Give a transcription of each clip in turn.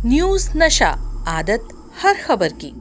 News नशा, आदत हर खबर की।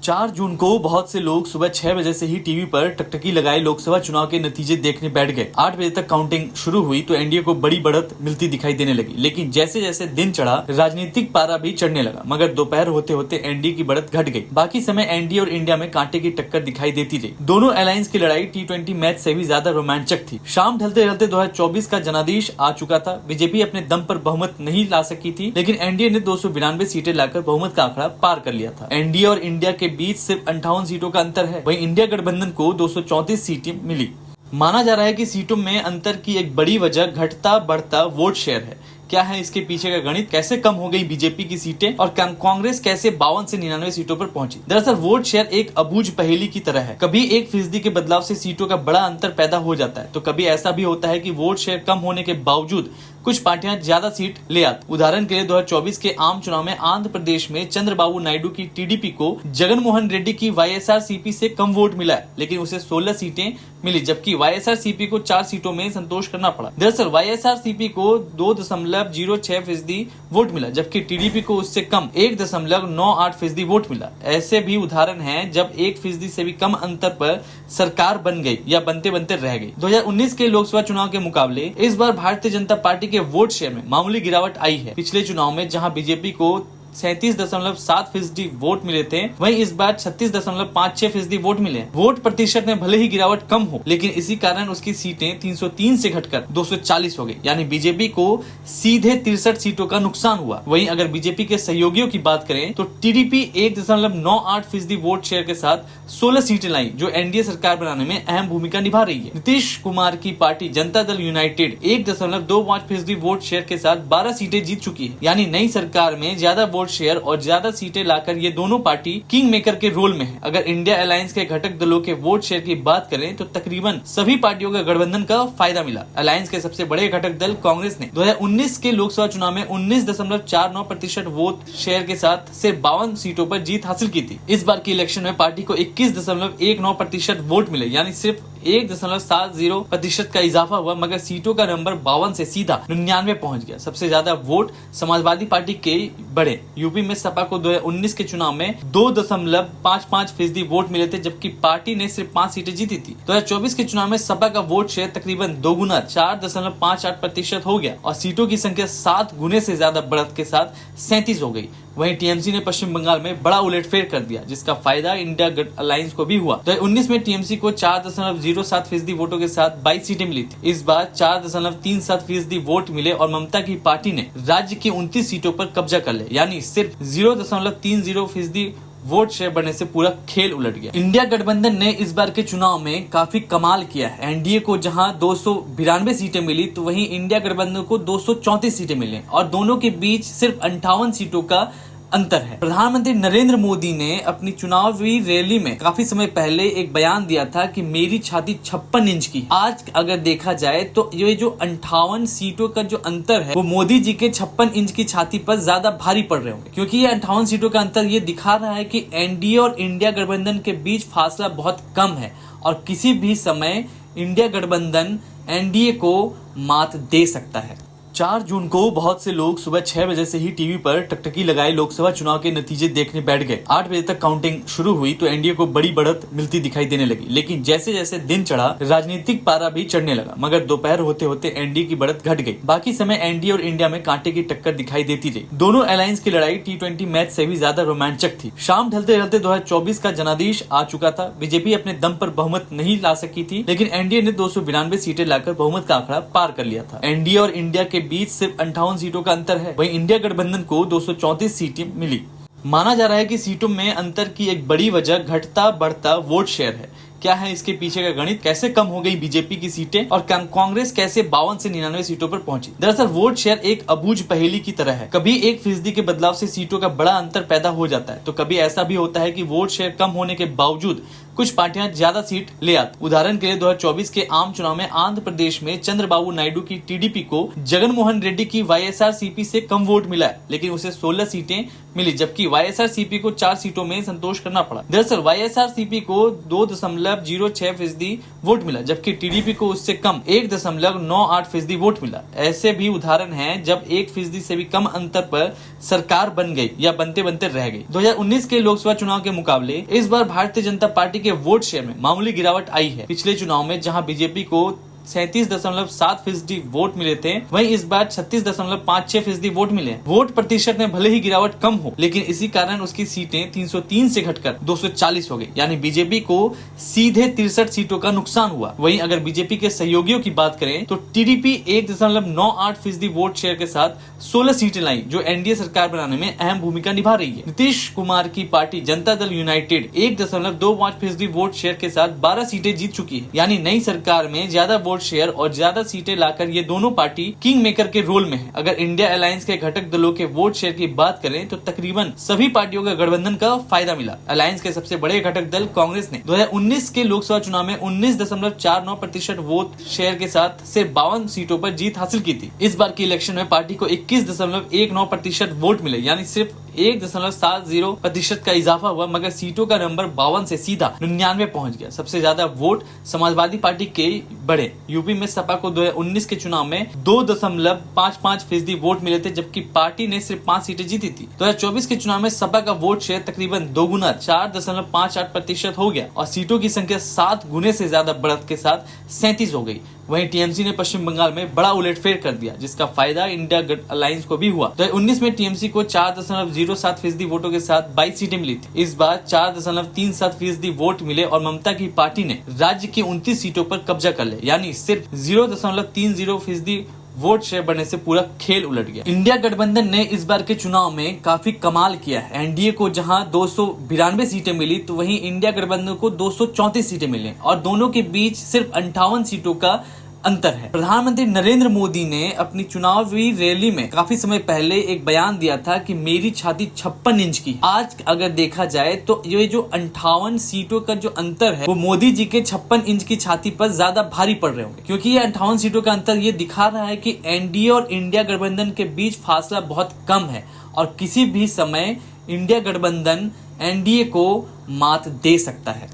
4 जून को बहुत से लोग सुबह 6 बजे से ही टीवी पर टकटकी लगाए लोकसभा चुनाव के नतीजे देखने बैठ गए। 8 बजे तक काउंटिंग शुरू हुई तो एनडीए को बड़ी बढ़त मिलती दिखाई देने लगी, लेकिन जैसे जैसे दिन चढ़ा राजनीतिक पारा भी चढ़ने लगा, मगर दोपहर होते होते एनडीए की बढ़त घट गई। बाकी समय एनडीए और इंडिया में कांटे की टक्कर दिखाई देती रही। दोनों अलायंस की लड़ाई T20 मैच से भी ज्यादा रोमांचक थी। शाम ढलते ढलते 2024 का जनादेश आ चुका था। बीजेपी अपने दम पर बहुमत नहीं ला सकी थी, लेकिन एनडीए ने 292 सीटें लाकर बहुमत का आंकड़ा पार कर लिया था। एनडीए और इंडिया के बीच सिर्फ 58 सीटों का अंतर है। वहीं इंडिया गठबंधन को 234 सीटें मिली। माना जा रहा है कि सीटों में अंतर की एक बड़ी वजह घटता बढ़ता वोट शेयर है। क्या है इसके पीछे का गणित? कैसे कम हो गई बीजेपी की सीटें और कांग्रेस कैसे 52 से 99 सीटों पर पहुंची? दरअसल वोट शेयर एक अबूझ पहेली की तरह है। कभी 1% के बदलाव से सीटों का बड़ा अंतर पैदा हो जाता है, तो कभी ऐसा भी होता है कि वोट शेयर कम होने के बावजूद कुछ पार्टियां ज्यादा सीट ले आती। उदाहरण के लिए 2024 के आम चुनाव में आंध्र प्रदेश में चंद्रबाबू नायडू की टीडीपी को जगनमोहन रेड्डी की वाईएसआरसीपी से कम वोट मिला है, लेकिन उसे 16 सीटें मिली, जबकि वाईएसआरसीपी को 4 सीटों में संतोष करना पड़ा। दरअसल वाईएसआरसीपी को 2.06% वोट मिला, जबकि टीडीपी को उससे कम 1.98% वोट मिला। ऐसे भी उदाहरण हैं जब 1% से भी कम अंतर पर सरकार बन गई या बनते बनते रह गई। 2019 के लोकसभा चुनाव के मुकाबले इस बार भारतीय जनता पार्टी के वोट शेयर में मामूली गिरावट आई है। पिछले चुनाव में जहां बीजेपी को 37.7% वोट मिले थे, वहीं इस बार 36.56% वोट मिले। वोट प्रतिशत में भले ही गिरावट कम हो, लेकिन इसी कारण उसकी सीटें 303 से घटकर 240 हो गई, यानी बीजेपी को सीधे 63 सीटों का नुकसान हुआ। वहीं अगर बीजेपी के सहयोगियों की बात करें तो टीडीपी 1.98% वोट शेयर के साथ 16 सीटें लाई, जो एनडीए सरकार बनाने में अहम भूमिका निभा रही है। नीतीश कुमार की party Janata Dal United 1.25% vote share के साथ 12 सीटें जीत चुकी है, यानी नई सरकार में ज्यादा वोट शेयर और ज्यादा सीटें लाकर ये दोनों पार्टी किंग मेकर के रोल में है। अगर इंडिया अलायंस के घटक दलों के वोट शेयर की बात करें तो तकरीबन सभी पार्टियों का गठबंधन का फायदा मिला। अलायंस के सबसे बड़े घटक दल कांग्रेस ने 2019 के लोकसभा चुनाव में 19.49% वोट शेयर के साथ सिर्फ 52 सीटों पर जीत हासिल की थी। इस बार की इलेक्शन में पार्टी को 21.19% वोट मिले, यानी सिर्फ 1.70% का इजाफा हुआ, मगर सीटों का नंबर 52 से सीधा 99 पहुंच गया। सबसे ज्यादा वोट समाजवादी पार्टी के बढ़े। यूपी में सपा को 2019 के चुनाव में 2.55% वोट मिले थे, जबकि पार्टी ने सिर्फ 5 सीटें जीती थी। 2024 के चुनाव में सपा का वोट शेयर तकरीबन दोगुना 4.58% हो गया और सीटों की संख्या 7 गुने से ज्यादा बढ़त के साथ 37 हो गई। वहीं टीएमसी ने पश्चिम बंगाल में बड़ा उलटफेर कर दिया, जिसका फायदा इंडिया अलायंस को भी हुआ। 2019 में टीएमसी को 4.07% वोटों के साथ 22 सीटें मिली थी। इस बार 4.37% वोट मिले और ममता की पार्टी ने राज्य की 29 सीटों पर कब्जा कर लिया, यानी सिर्फ 0.30% वोट शेयर बढ़ने से पूरा खेल उलट गया। इंडिया गठबंधन ने इस बार के चुनाव में काफी कमाल किया है। एनडीए को जहां 292 सीटें मिली, तो वहीं इंडिया गठबंधन को 234 सीटें मिली और दोनों के बीच सिर्फ 58 सीटों का अंतर है। प्रधानमंत्री नरेंद्र मोदी ने अपनी चुनावी रैली में काफी समय पहले एक बयान दिया था कि मेरी छाती 56 इंच की। आज अगर देखा जाए तो ये जो 58 सीटों का जो अंतर है, वो मोदी जी के 56 इंच की छाती पर ज्यादा भारी पड़ रहे होंगे, क्योंकि ये 58 सीटों का अंतर ये दिखा रहा है कि एनडीए और इंडिया गठबंधन के बीच फासला बहुत कम है और किसी भी समय इंडिया गठबंधन एनडीए को मात दे सकता है। 4 जून को बहुत से लोग सुबह 6 बजे से ही टीवी पर टकटकी लगाए लोकसभा चुनाव के नतीजे देखने बैठ गए। 8 बजे तक काउंटिंग शुरू हुई तो एनडीए को बड़ी बढ़त मिलती दिखाई देने लगी, लेकिन जैसे जैसे दिन चढ़ा राजनीतिक पारा भी चढ़ने लगा, मगर दोपहर होते होते एनडीए की बढ़त घट गई। बाकी समय एनडीए और इंडिया में कांटे की टक्कर दिखाई देती रही। दोनों अलायंस की लड़ाई T20 मैच से भी ज्यादा रोमांचक थी। शाम ढलते ढलते 2024 का जनादेश आ चुका था। बीजेपी अपने दम पर बहुमत नहीं ला सकी थी, लेकिन एनडीए ने 292 सीटें लाकर बहुमत का आंकड़ा पार कर लिया था। एनडीए और इंडिया के बीच सिर्फ 58 सीटों का अंतर है। वहीं इंडिया गठबंधन को 234 सीटें मिली। माना जा रहा है कि सीटों में अंतर की एक बड़ी वजह घटता बढ़ता वोट शेयर है। क्या है इसके पीछे का गणित? कैसे कम हो गई बीजेपी की सीटें और कांग्रेस कैसे 52 से 99 सीटों पर पहुंची? दरअसल वोट शेयर एक अबूझ पहेली की तरह है। कभी 1% के बदलाव से सीटों का बड़ा अंतर पैदा हो जाता है, तो कभी ऐसा भी होता है कि वोट शेयर कम होने के बावजूद कुछ पार्टियां ज्यादा सीट ले आती। उदाहरण के लिए 2024 के आम चुनाव में आंध्र प्रदेश में चंद्रबाबू नायडू की टीडीपी को जगनमोहन रेड्डी की वाईएसआरसीपी से कम वोट मिला है, लेकिन उसे 16 सीटें मिली, जबकि वाईएसआरसीपी को 4 सीटों में संतोष करना पड़ा। दरअसल वाईएसआरसीपी को 2.06% वोट मिला, जबकि टीडीपी को उससे कम 1.98% वोट मिला। ऐसे भी उदाहरण हैं जब 1% से भी कम अंतर पर सरकार बन गई या बनते बनते रह गई। 2019 के लोकसभा चुनाव के मुकाबले इस बार भारतीय जनता पार्टी के वोट शेयर में मामूली गिरावट आई है। पिछले चुनाव में जहां बीजेपी को 37.7% वोट मिले थे, वहीं इस बार 36.56% वोट मिले हैं। वोट प्रतिशत में भले ही गिरावट कम हो, लेकिन इसी कारण उसकी सीटें 303 से घटकर 240 हो गई, यानी बीजेपी को सीधे 63 सीटों का नुकसान हुआ। वहीं अगर बीजेपी के सहयोगियों की बात करें तो टीडीपी 1.98% वोट शेयर के साथ 16 सीटें लाई, जो एनडीए सरकार बनाने में अहम भूमिका निभा रही है। नीतीश कुमार की party Janata Dal United 1.25% vote share के साथ 12 सीटें जीत चुकी है, यानी नई सरकार में ज्यादा वोट शेयर और ज्यादा सीटें लाकर ये दोनों पार्टी किंग मेकर के रोल में है। अगर इंडिया अलायंस के घटक दलों के वोट शेयर की बात करें तो तकरीबन सभी पार्टियों का गठबंधन का फायदा मिला। अलायंस के सबसे बड़े घटक दल कांग्रेस ने 2019 के लोकसभा चुनाव में 19.49% वोट शेयर के साथ सिर्फ 52 सीटों पर जीत हासिल की थी। इस बार की इलेक्शन में पार्टी को 21.19% वोट मिले, यानी सिर्फ 1.70% का इजाफा हुआ, मगर सीटों का नंबर 52 से सीधा 99 पहुंच गया। सबसे ज्यादा वोट समाजवादी पार्टी के बढ़े। यूपी में सपा को 2019 के चुनाव में 2.55% वोट मिले थे, जबकि पार्टी ने सिर्फ 5 सीटें जीती थी। 2024 के चुनाव में सपा का वोट शेयर तकरीबन दोगुना 4.58% हो गया और सीटों की संख्या 7 गुने से ज्यादा बढ़त के साथ 37 हो गई। वहीं टीएमसी ने पश्चिम बंगाल में बड़ा उलटफेर कर दिया, जिसका फायदा इंडिया अलायंस को भी हुआ। 2019 में टीएमसी को 4.07% वोटों के साथ 22 सीटें मिली थी। इस बार 4.37% वोट मिले और ममता की पार्टी ने राज्य की 29 सीटों पर कब्जा कर लिया, यानी सिर्फ 0.30% वोट शेयर बढ़ने से पूरा खेल उलट गया। इंडिया गठबंधन ने इस बार के चुनाव में काफी कमाल किया है। एनडीए को जहां 292 सीटें मिली, तो वहीं इंडिया गठबंधन को 234 सीटें मिली और दोनों के बीच सिर्फ 58 सीटों का अंतर है। प्रधानमंत्री नरेंद्र मोदी ने अपनी चुनावी रैली में काफी समय पहले एक बयान दिया था कि मेरी छाती 56 इंच की। आज अगर देखा जाए तो ये जो 58 सीटों का जो अंतर है, वो मोदी जी के 56 इंच की छाती पर ज्यादा भारी पड़ रहे होंगे, क्योंकि ये 58 सीटों का अंतर ये दिखा रहा है कि एनडीए और इंडिया गठबंधन के बीच फासला बहुत कम है और किसी भी समय इंडिया गठबंधन एनडीए को मात दे सकता है।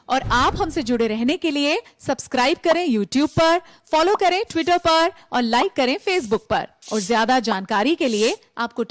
और आप हमसे जुड़े रहने के लिए सब्सक्राइब करें YouTube पर, फॉलो करें Twitter पर और लाइक करें Facebook पर। और ज्यादा जानकारी के लिए आपको